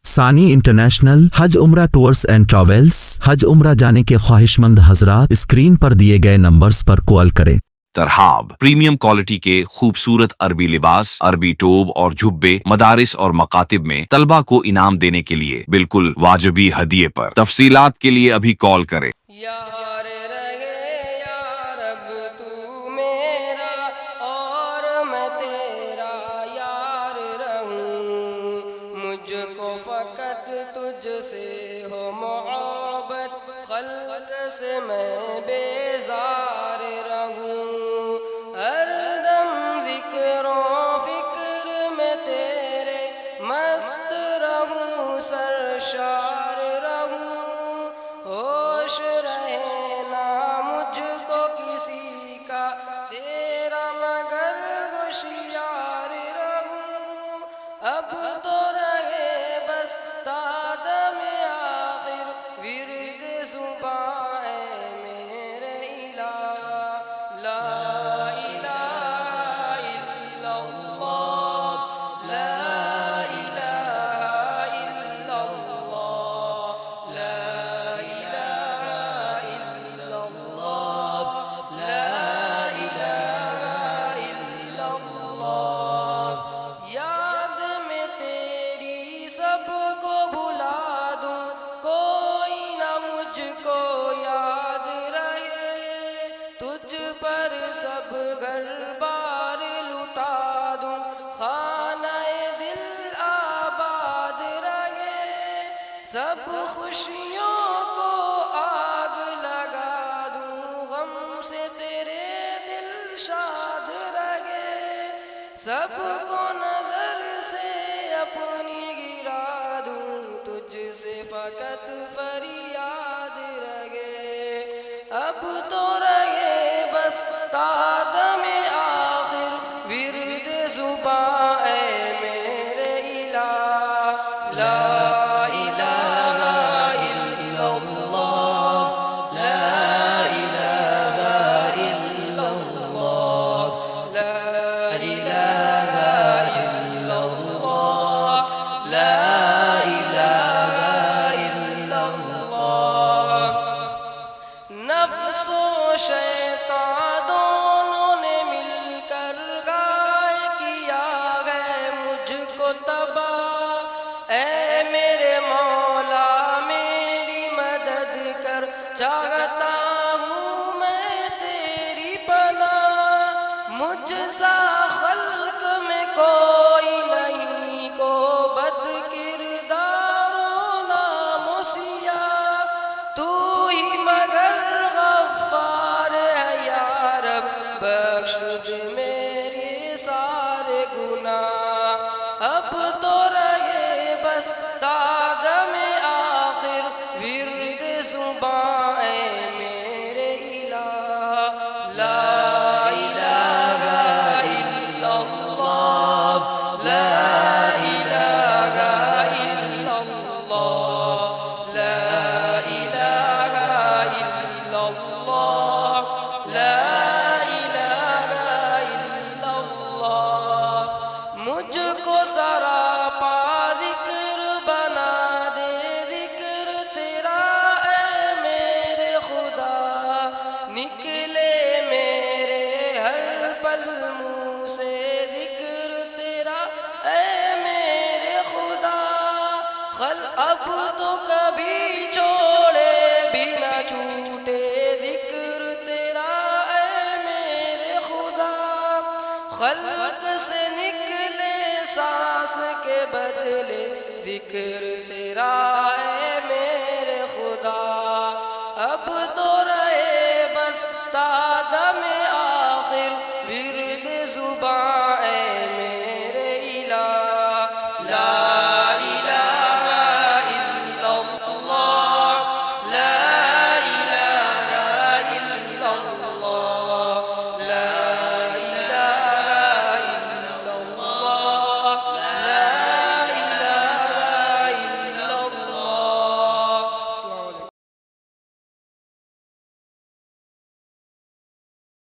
ثانی انٹرنیشنل حج عمرہ tours and travels. حج عمرہ جانے کے خواہش مند حضرات اسکرین پر دیے گئے نمبرز پر کال کریں۔ ترحاب پریمیم کوالٹی کے خوبصورت عربی لباس، عربی ٹوب اور جھبے مدارس اور مکاتب میں طلبہ کو انعام دینے کے لیے بالکل واجبی ہدیے پر۔ تفصیلات کے لیے ابھی کال کریں۔ یار رہے یا رب تو میرا اور میں تیرا یار رہوں، مجھ کو فقط تجھ سے ہو محبت، خلق سے میں بیزار رہوں، ہر دم ذکر و فکر میں تیرے مست رہوں، سرشار رہوں، ہوش رہے نہ مجھ کو کسی کا تیرا مگر ہوشیار رہوں، اب تو رہے بس تادم آخر ورد زباں ہے میرے الہ، لا الہ الا اللہ، لا الہ الا اللہ، لا الہ الا اللہ، لا الہ الا اللہ، یاد میں تیری سب کو بھلا دوں، کوئی نہ مجھ کو یاد رہے، تجھ پر سب گھر بار لٹا دوں، خانہ دل آباد رہے، سب خوشیوں کو آگ لگا دوں، غم سے تیرے دل شاد رہے، سب کو نظر سے اپنی گرا دوں، تجھ سے فقط فریاد رہے، اب تو رہے بس تادم آخر ورد زباں اے میرے الہ، لا الہ الا اللہ، لا الہ الا اللہ، لا الہ الا اللہ، لا الہ الا اللہ، نفس و شیطان دونوں نے مل کر گائے کیا ہے مجھ کو تباہ، اے میرے مولا میری مدد کر، چاہتا ہوں میں تیری پناہ، مجھ سا خلق میں کوئی نہیں کو بد کردار و نام و سیاہ، تو ہی مگر غفار ہے یا رب، بخش دے میرے سارے گناہ، اب تو رہے بس تادم آخر ورد زباں اے میرے الہ، لا الہ الا اللہ، لا الہ الا اللہ، لا الہ الا اللہ، لا الہ الا اللہ، مجھ کو سراپا ذکر بنا دے، ذکر تیرا اے میرے خدا، نکلے میرے ہر پل منہ سے ذکر تیرا اے میرے خدا، اب تو کبھی چھوڑے بھی نہ چھوٹے ذکر تیرا اے میرے خدا، خلق سے نکلے سانس کے بدلے ذکر تیرا اے میرے خدا، اب تو رہے بس تادم آخر ورد زباں